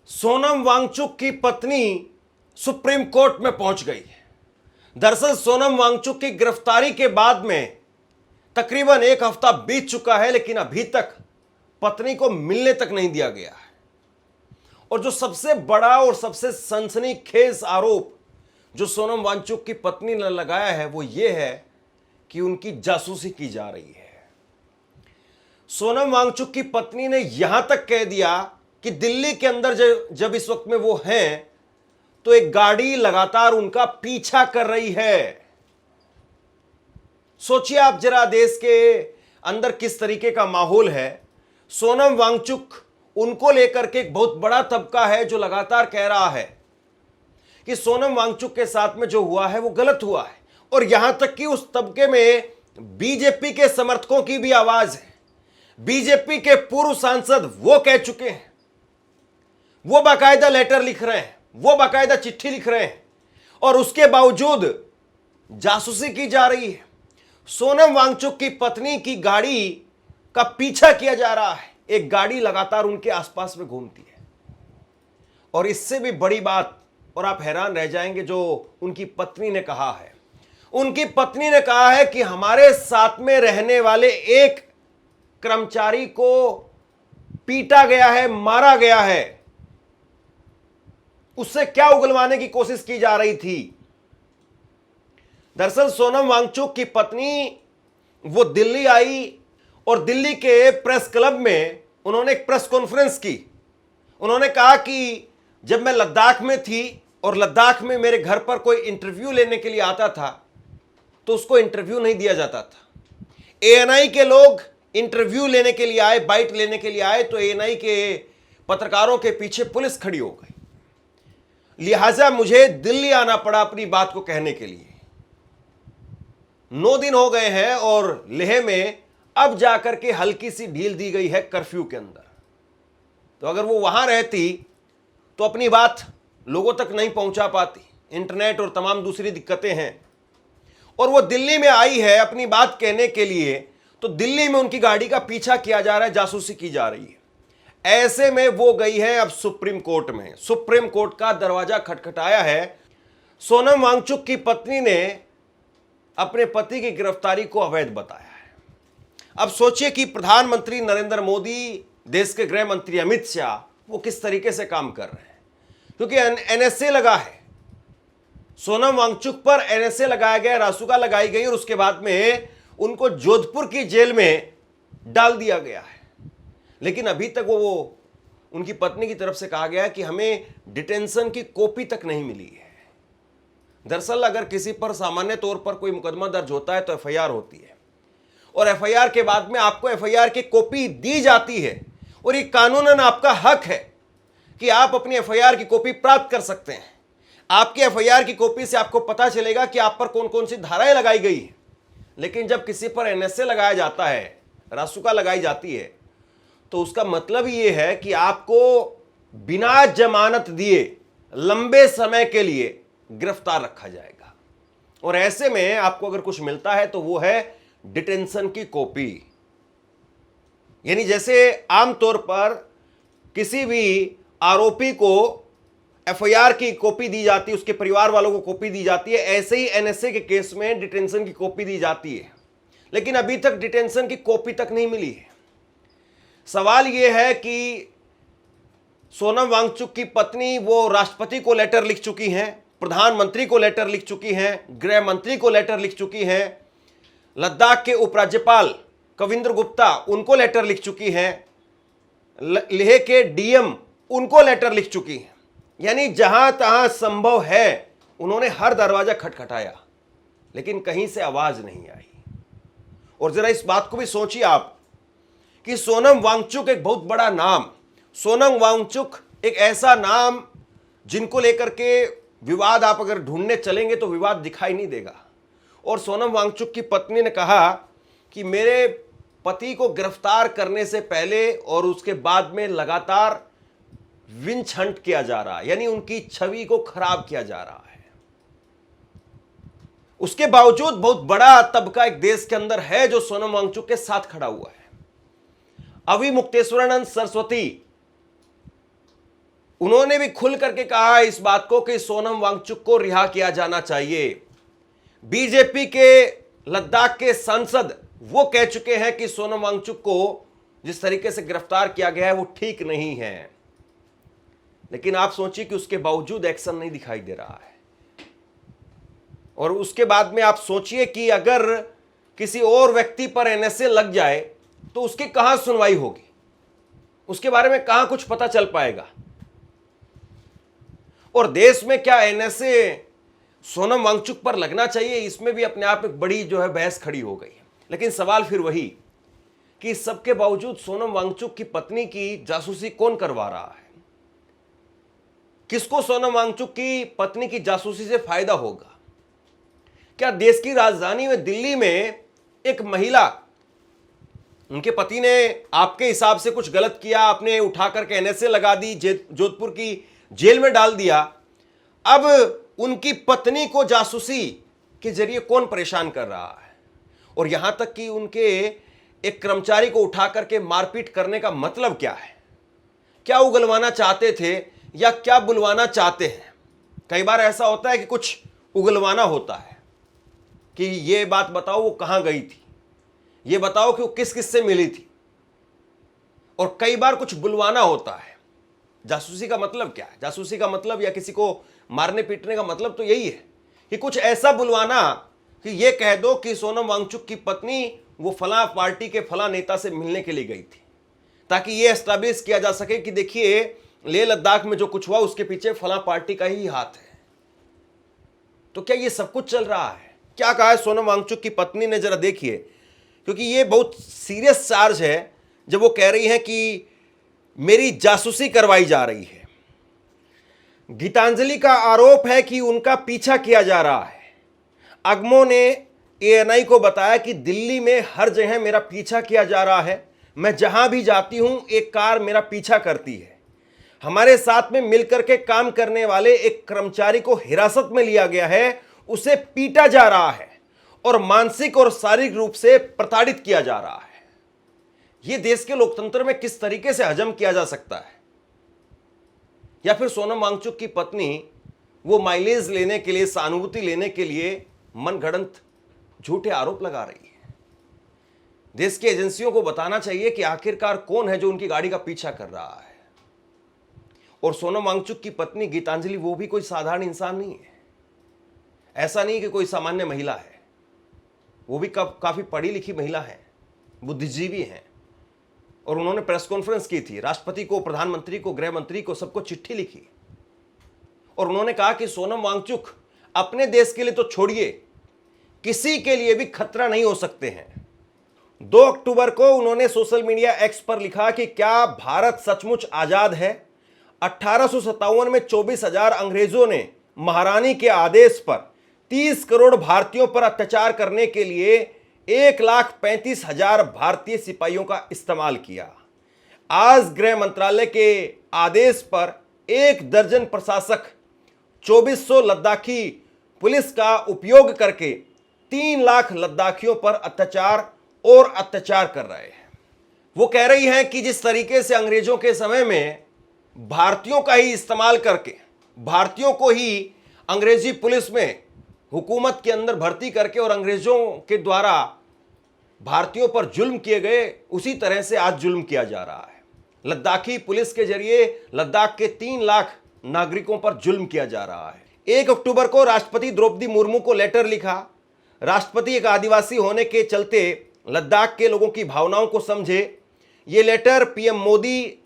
सोनम वांगचुक की पत्नी supreme court में पहुंच गई है। दरअसल सोनम वांगचुक की गिरफ्तारी के बाद में तकरीबन एक हफ्ता बीत चुका है, लेकिन अभी तक पत्नी को मिलने तक नहीं दिया गया है। और जो सबसे बड़ा और सबसे सनसनीखेज आरोप जो सोनम वांगचुक की पत्नी ने लगाया है वो ये है कि उनकी जासूसी की जा रही है। सोनम वांगचुक की पत्नी ने यहां तक कह दिया कि दिल्ली के अंदर जब इस वक्त में वो हैं तो एक गाड़ी लगातार उनका पीछा कर रही है। सोचिए आप जरा, देश के अंदर किस तरीके का माहौल है। सोनम वांगचुक, उनको लेकर के एक बहुत बड़ा तबका है जो लगातार कह रहा है कि सोनम वांगचुक के साथ में जो हुआ है वो गलत हुआ है। और यहां तक कि उस तबके में बीजेपी के समर्थकों की भी आवाज है। बीजेपी के पूर्व सांसद वो कह चुके हैं, वो बाकायदा लेटर लिख रहे हैं, वो बाकायदा चिट्ठी लिख रहे हैं, और उसके बावजूद जासूसी की जा रही है। सोनम वांगचुक की पत्नी की गाड़ी का पीछा किया जा रहा है। एक गाड़ी लगातार उनके आसपास में घूमती है। और इससे भी बड़ी बात, और आप हैरान रह जाएंगे, जो उनकी पत्नी ने कहा है। उनकी पत्नी ने कहा है कि हमारे साथ में रहने वाले एक कर्मचारी को पीटा गया है, मारा गया है। उससे क्या उगलवाने की कोशिश की जा रही थी। दरअसल सोनम वांगचुक की पत्नी वो दिल्ली आई और दिल्ली के प्रेस क्लब में उन्होंने एक प्रेस कॉन्फ्रेंस की। उन्होंने कहा कि जब मैं लद्दाख में थी और लद्दाख में मेरे घर पर कोई इंटरव्यू लेने के लिए आता था तो उसको इंटरव्यू नहीं दिया जाता था। एएनआई के लोग इंटरव्यू लेने के लिए आए, बाइट लेने के लिए आए, तो एएनआई के पत्रकारों के पीछे पुलिस खड़ी हो गई। लिहाजा मुझे दिल्ली आना पड़ा अपनी बात को कहने के लिए। 9 दिन हो गए हैं और लेह में अब जाकर के हल्की सी ढील दी गई है कर्फ्यू के अंदर। तो अगर वो वहां रहती तो अपनी बात लोगों तक नहीं पहुंचा पाती, इंटरनेट और तमाम दूसरी दिक्कतें हैं। और वो दिल्ली में आई है अपनी बात कहने के लिए, तो दिल्ली में उनकी गाड़ी का पीछा किया जा रहा है, जासूसी की जा रही है। ऐसे में वो गई है अब सुप्रीम कोर्ट में। सुप्रीम कोर्ट का दरवाजा खटखटाया है। सोनम वांगचुक की पत्नी ने अपने पति की गिरफ्तारी को अवैध बताया है। अब सोचिए कि प्रधानमंत्री नरेंद्र मोदी, देश के गृह मंत्री अमित शाह, वो किस तरीके से काम कर रहे हैं, क्योंकि एनएसए लगा है। सोनम वांगचुक पर एनएसए लगाया गया, रासुका लगाई गई, और उसके बाद में उनको जोधपुर की जेल में डाल दिया गया है। लेकिन अभी तक वो उनकी पत्नी की तरफ से कहा गया है कि हमें डिटेंशन की कॉपी तक नहीं मिली है। दरअसल अगर किसी पर सामान्य तौर पर कोई मुकदमा दर्ज होता है तो एफआईआर होती है, और एफआईआर के बाद में आपको एफआईआर की कॉपी दी जाती है, और ये कानूनन आपका हक है कि आप अपनी एफआईआर की कॉपी प्राप्त कर सकते हैं। आपकी एफआईआर की कॉपी से आपको पता चलेगा कि आप पर कौन कौन सी धाराएं लगाई गई हैं। लेकिन जब किसी पर एनएसए लगाया जाता है, रासुका लगाई जाती है, तो उसका मतलब ये है कि आपको बिना जमानत दिए लंबे समय के लिए गिरफ्तार रखा जाएगा। और ऐसे में आपको अगर कुछ मिलता है तो वो है डिटेंशन की कॉपी। यानी जैसे आमतौर पर किसी भी आरोपी को एफआईआर की कॉपी दी जाती है, उसके परिवार वालों को कॉपी दी जाती है, ऐसे ही एनएसए के केस में डिटेंशन की कॉपी दी जाती है। लेकिन अभी तक डिटेंशन की कॉपी तक नहीं मिली है। सवाल यह है कि सोनम वांगचुक की पत्नी वो राष्ट्रपति को लेटर लिख चुकी हैं, प्रधानमंत्री को लेटर लिख चुकी हैं, गृह मंत्री को लेटर लिख चुकी हैं, लद्दाख के उपराज्यपाल कविंद्र गुप्ता उनको लेटर लिख चुकी हैं, लेह के डीएम उनको लेटर लिख चुकी हैं। यानी जहां तहां संभव है उन्होंने हर दरवाजा खटखटाया, लेकिन कहीं से आवाज नहीं आई। और जरा इस बात को भी सोचिए आप कि सोनम वांगचुक एक बहुत बड़ा नाम, सोनम वांगचुक एक ऐसा नाम जिनको लेकर के विवाद आप अगर ढूंढने चलेंगे तो विवाद दिखाई नहीं देगा। और सोनम वांगचुक की पत्नी ने कहा कि मेरे पति को गिरफ्तार करने से पहले और उसके बाद में लगातार विंच हंट किया जा रहा है, यानी उनकी छवि को खराब किया जा रहा है। उसके बावजूद बहुत बड़ा तबका एक देश के अंदर है जो सोनम वांगचुक के साथ खड़ा हुआ है। अभी मुक्तेश्वरानंद सरस्वती उन्होंने भी खुल करके कहा इस बात को कि सोनम वांगचुक को रिहा किया जाना चाहिए। बीजेपी के लद्दाख के सांसद वो कह चुके हैं कि सोनम वांगचुक को जिस तरीके से गिरफ्तार किया गया है वो ठीक नहीं है। लेकिन आप सोचिए कि उसके बावजूद एक्शन नहीं दिखाई दे रहा है। और उसके बाद में आप सोचिए कि अगर किसी और व्यक्ति पर एनएसए लग जाए तो उसकी कहां सुनवाई होगी, उसके बारे में कहां कुछ पता चल पाएगा। और देश में क्या एनएसए सोनम वांगचुक पर लगना चाहिए, इसमें भी अपने आप एक बड़ी जो है बहस खड़ी हो गई है। लेकिन सवाल फिर वही कि इस सबके बावजूद सोनम वांगचुक की पत्नी की जासूसी कौन करवा रहा है? किसको सोनम वांगचुक की पत्नी की जासूसी से फायदा होगा? क्या देश की राजधानी में दिल्ली में एक महिला, उनके पति ने आपके हिसाब से कुछ गलत किया, आपने उठा करके एनएसए लगा दी, जोधपुर की जेल में डाल दिया। अब उनकी पत्नी को जासूसी के जरिए कौन परेशान कर रहा है? और यहां तक कि उनके एक कर्मचारी को उठा करके मारपीट करने का मतलब क्या है? क्या उगलवाना चाहते थे या क्या बुलवाना चाहते हैं? कई बार ऐसा होता है कि कुछ उगलवाना होता है कि ये बात बताओ वो कहां गई थी, ये बताओ कि वो किस किस से मिली थी। और कई बार कुछ बुलवाना होता है। जासूसी का मतलब क्या है? जासूसी का मतलब या किसी को मारने पीटने का मतलब तो यही है कि कुछ ऐसा बुलवाना कि ये कह दो कि सोनम वांगचुक की पत्नी वो फला पार्टी के फला नेता से मिलने के लिए गई थी, ताकि ये एस्टैब्लिश किया जा सके कि देखिए लेह लद्दाख में जो कुछ हुआ उसके पीछे फला पार्टी का ही हाथ है। तो क्या ये सब कुछ चल रहा है? क्या कहा है सोनम वांगचुक की पत्नी ने, जरा देखिए, क्योंकि ये बहुत सीरियस चार्ज है जब वो कह रही हैं कि मेरी जासूसी करवाई जा रही है। गीतांजलि का आरोप है कि उनका पीछा किया जा रहा है। अगमो ने एएनआई को बताया कि दिल्ली में हर जगह मेरा पीछा किया जा रहा है, मैं जहां भी जाती हूं एक कार मेरा पीछा करती है। हमारे साथ में मिलकर के काम करने वाले एक कर्मचारी को हिरासत में लिया गया है, उसे पीटा जा रहा है और मानसिक और शारीरिक रूप से प्रताड़ित किया जा रहा है। यह देश के लोकतंत्र में किस तरीके से हजम किया जा सकता है? या फिर सोनम वांगचुक की पत्नी वो माइलेज लेने के लिए, सहानुभूति लेने के लिए मनगढ़ंत झूठे आरोप लगा रही है? देश की एजेंसियों को बताना चाहिए कि आखिरकार कौन है जो उनकी गाड़ी का पीछा कर रहा है। और सोनम वांगचुक की पत्नी गीतांजलि वो भी कोई साधारण इंसान नहीं है। ऐसा नहीं कि कोई सामान्य महिला है, वो भी काफी पढ़ी लिखी महिला है, बुद्धिजीवी हैं। और उन्होंने प्रेस कॉन्फ्रेंस की थी, राष्ट्रपति को, प्रधानमंत्री को, गृह मंत्री को, सबको चिट्ठी लिखी और उन्होंने कहा कि सोनम वांगचुक अपने देश के लिए तो छोड़िए, किसी के लिए भी खतरा नहीं हो सकते हैं। 2 अक्टूबर को उन्होंने सोशल मीडिया एक्स पर लिखा कि क्या भारत सचमुच आजाद है? 1857 में 24,000 अंग्रेजों ने महारानी के आदेश पर 30 करोड़ भारतीयों पर अत्याचार करने के लिए 1,35,000 भारतीय सिपाहियों का इस्तेमाल किया। आज गृह मंत्रालय के आदेश पर 1 दर्जन प्रशासक 2400 लद्दाखी पुलिस का उपयोग करके 3 लाख लद्दाखियों पर अत्याचार कर रहे हैं। वो कह रही हैं कि जिस तरीके से अंग्रेजों के समय में भारतीयों का ही इस्तेमाल करके, भारतीयों को ही अंग्रेजी पुलिस में हुकूमत के अंदर भर्ती करके और अंग्रेजों के द्वारा भारतीयों पर जुल्म किए गए, उसी तरह से आज जुल्म किया जा रहा है। लद्दाखी पुलिस के जरिए लद्दाख के 3 लाख नागरिकों पर जुल्म किया जा रहा है। 1 अक्टूबर को राष्ट्रपति द्रौपदी मुर्मू को लेटर लिखा। राष्ट्रपति एक आदिवासी होने के चलते लद्दाख के लोगों की भावनाओं को समझे। ये लेटर पीएम मोदी,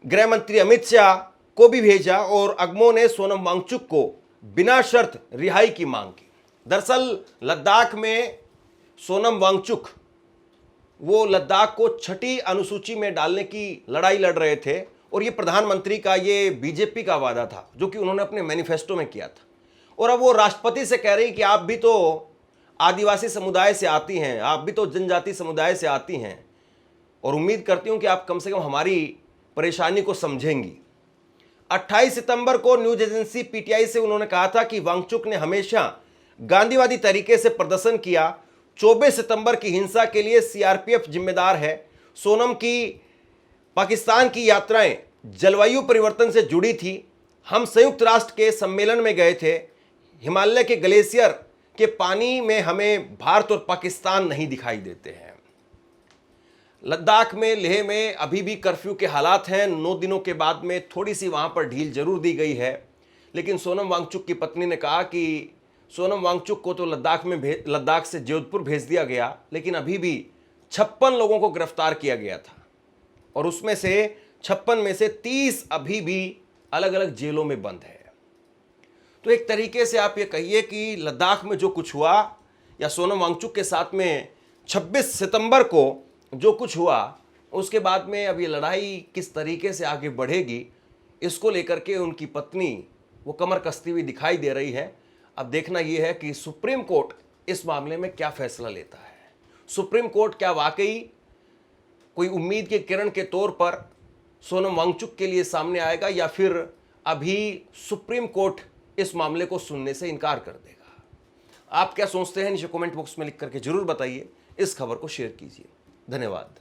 गृह मंत्री अमित शाह को भी भेजा और अगमो ने सोनम वांगचुक को बिना शर्त रिहाई की मांग की। दरअसल लद्दाख में सोनम वांगचुक वो लद्दाख को 6ठी अनुसूची में डालने की लड़ाई लड़ रहे थे और ये प्रधानमंत्री का, ये बीजेपी का वादा था जो कि उन्होंने अपने मैनिफेस्टो में किया था। और अब वो राष्ट्रपति से कह रही कि आप भी तो आदिवासी समुदाय से आती हैं, आप भी तो जनजाति समुदाय से आती हैं और उम्मीद करती हूं कि आप कम से कम हमारी परेशानी को समझेंगी। 28 सितंबर को न्यूज एजेंसी पीटीआई से उन्होंने कहा था कि वांगचुक ने हमेशा गांधीवादी तरीके से प्रदर्शन किया। 24 सितंबर की हिंसा के लिए सीआरपीएफ जिम्मेदार है। सोनम की पाकिस्तान की यात्राएं जलवायु परिवर्तन से जुड़ी थी। हम संयुक्त राष्ट्र के सम्मेलन में गए थे। हिमालय के ग्लेशियर के पानी में हमें भारत और पाकिस्तान नहीं दिखाई देते हैं। लद्दाख में, लेह में अभी भी कर्फ्यू के हालात हैं। 9 दिनों के बाद में थोड़ी सी वहां पर ढील जरूर दी गई है, लेकिन सोनम वांगचुक की पत्नी ने कहा कि सोनम वांगचुक को तो लद्दाख से जोधपुर भेज दिया गया, लेकिन अभी भी 56 लोगों को गिरफ्तार किया गया था और उसमें से 56 में से 30 अभी भी अलग अलग जेलों में बंद है। तो एक तरीके से आप ये कहिए कि लद्दाख में जो कुछ हुआ या सोनम वांगचुक के साथ में 26 सितंबर को जो कुछ हुआ, उसके बाद में अब ये लड़ाई किस तरीके से आगे बढ़ेगी, इसको लेकर के उनकी पत्नी वो कमर कसती हुई दिखाई दे रही है। अब देखना यह है कि सुप्रीम कोर्ट इस मामले में क्या फैसला लेता है। सुप्रीम कोर्ट क्या वाकई कोई उम्मीद के किरण के तौर पर सोनम वांगचुक के लिए सामने आएगा, या फिर अभी सुप्रीम कोर्ट इस मामले को सुनने से इनकार कर देगा। आप क्या सोचते हैं नीचे कमेंट बॉक्स में लिख करके जरूर बताइए। इस खबर को शेयर कीजिए। धन्यवाद।